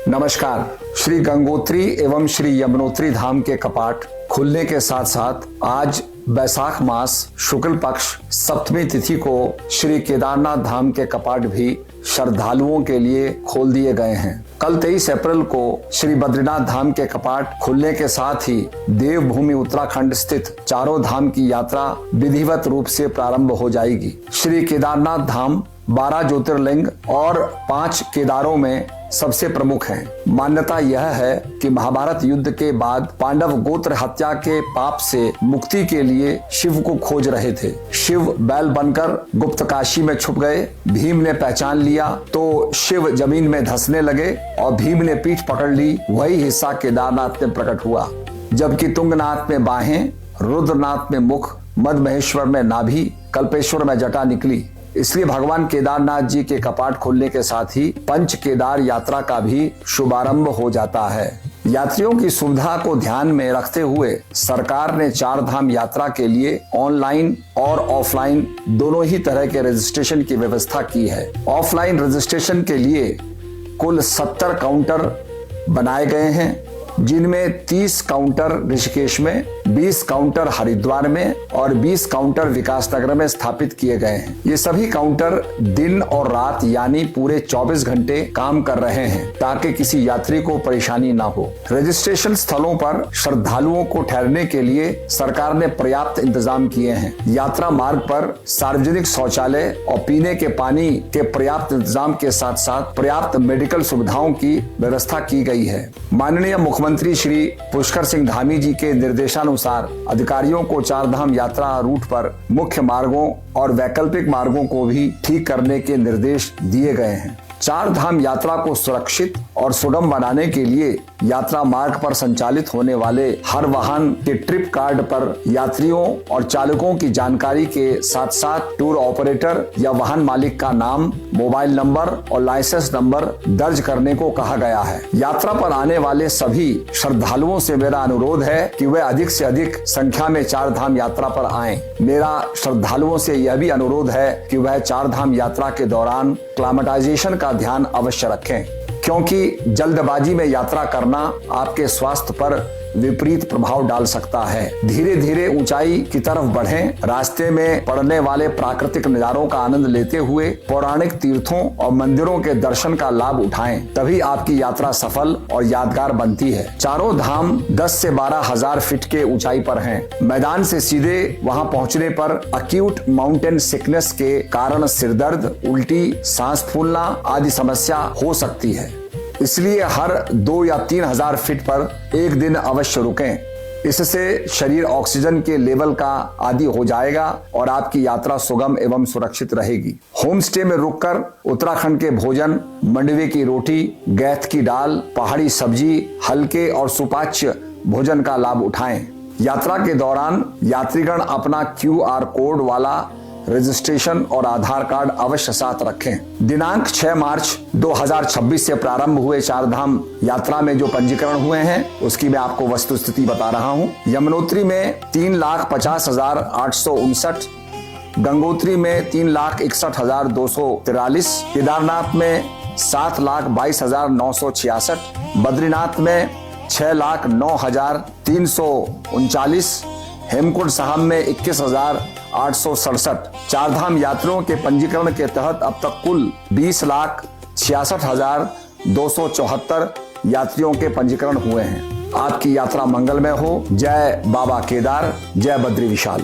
नमस्कार। श्री गंगोत्री एवं श्री यमुनोत्री धाम के कपाट खुलने के साथ साथ आज बैसाख मास शुक्ल पक्ष सप्तमी तिथि को श्री केदारनाथ धाम के कपाट भी श्रद्धालुओं के लिए खोल दिए गए हैं। कल 23 अप्रैल को श्री बद्रीनाथ धाम के कपाट खुलने के साथ ही देवभूमि उत्तराखंड स्थित चारों धाम की यात्रा विधिवत रूप से प्रारंभ हो जाएगी। श्री केदारनाथ धाम 12 ज्योतिर्लिंग और 5 केदारों में सबसे प्रमुख हैं। मान्यता यह है कि महाभारत युद्ध के बाद पांडव गोत्र हत्या के पाप से मुक्ति के लिए शिव को खोज रहे थे। शिव बैल बनकर गुप्त काशी में छुप गए। भीम ने पहचान लिया तो शिव जमीन में धंसने लगे और भीम ने पीठ पकड़ ली। वही हिस्सा केदारनाथ में प्रकट हुआ। जबकि तुंगनाथ में बाहें, रुद्रनाथ में मुख, मदमहेश्वर में नाभि, कल्पेश्वर में जटा निकली। इसलिए भगवान केदारनाथ जी के कपाट खुलने के साथ ही पंच केदार यात्रा का भी शुभारंभ हो जाता है। यात्रियों की सुविधा को ध्यान में रखते हुए सरकार ने 4 धाम यात्रा के लिए ऑनलाइन और ऑफलाइन दोनों ही तरह के रजिस्ट्रेशन की व्यवस्था की है। ऑफलाइन रजिस्ट्रेशन के लिए कुल 70 काउंटर बनाए गए हैं, जिनमें 30 काउंटर ऋषिकेश में, 20 काउंटर हरिद्वार में और 20 काउंटर विकासनगर में स्थापित किए गए हैं। ये सभी काउंटर दिन और रात यानी पूरे 24 घंटे काम कर रहे हैं ताकि किसी यात्री को परेशानी ना हो। रजिस्ट्रेशन स्थलों पर श्रद्धालुओं को ठहरने के लिए सरकार ने पर्याप्त इंतजाम किए हैं। यात्रा मार्ग पर सार्वजनिक शौचालय और पीने के पानी के पर्याप्त इंतजाम के साथ साथ पर्याप्त मेडिकल सुविधाओं की व्यवस्था की गई है। माननीय मुख्यमंत्री श्री पुष्कर सिंह धामी जी के निर्देशानुसार अधिकारियों को 4 धाम यात्रा रूट पर मुख्य मार्गों और वैकल्पिक मार्गों को भी ठीक करने के निर्देश दिए गए हैं। 4 धाम यात्रा को सुरक्षित और सुगम बनाने के लिए यात्रा मार्ग पर संचालित होने वाले हर वाहन के ट्रिप कार्ड पर यात्रियों और चालकों की जानकारी के साथ साथ टूर ऑपरेटर या वाहन मालिक का नाम, मोबाइल नंबर और लाइसेंस नंबर दर्ज करने को कहा गया है। यात्रा पर आने वाले सभी श्रद्धालुओं से मेरा अनुरोध है कि वे अधिक से अधिक संख्या में 4 धाम यात्रा पर आएं। मेरा श्रद्धालुओं से यह भी अनुरोध है कि वह 4 धाम यात्रा के दौरान क्लाइमेटाइजेशन का ध्यान अवश्य रखें, क्योंकि जल्दबाजी में यात्रा करना आपके स्वास्थ्य पर विपरीत प्रभाव डाल सकता है। धीरे धीरे ऊंचाई की तरफ बढ़ें। रास्ते में पड़ने वाले प्राकृतिक नजारों का आनंद लेते हुए पौराणिक तीर्थों और मंदिरों के दर्शन का लाभ उठाएं, तभी आपकी यात्रा सफल और यादगार बनती है। चारों धाम 10 से 12 हजार फीट के ऊंचाई पर हैं। मैदान से सीधे वहां पहुंचने पर अक्यूट माउंटेन सिकनेस के कारण सिरदर्द, उल्टी, सांस फूलना आदि समस्या हो सकती है। इसलिए हर 2 या 3 हजार फीट पर एक दिन अवश्य रुकें। इससे शरीर ऑक्सीजन के लेवल का आदी हो जाएगा और आपकी यात्रा सुगम एवं सुरक्षित रहेगी। होम स्टे में रुककर उत्तराखंड के भोजन, मंडवे की रोटी, गैथ की दाल, पहाड़ी सब्जी, हल्के और सुपाच्य भोजन का लाभ उठाएं। यात्रा के दौरान यात्रीगण अपना QR कोड वाला रजिस्ट्रेशन और आधार कार्ड अवश्य साथ रखें। दिनांक 6 मार्च 2026 से प्रारंभ हुए 4 धाम यात्रा में जो पंजीकरण हुए हैं उसकी मैं आपको वस्तुस्थिति बता रहा हूं। यमुनोत्री में 3,50,859, गंगोत्री में 3,61,243, केदारनाथ में 7,22,966, बद्रीनाथ में 6,09,339, हेमकुंड साहब में 21,867। 4 धाम यात्रियों के पंजीकरण के तहत अब तक कुल 20,66,274 यात्रियों के पंजीकरण हुए हैं। आपकी यात्रा मंगलमय हो। जय बाबा केदार, जय बद्री विशाल।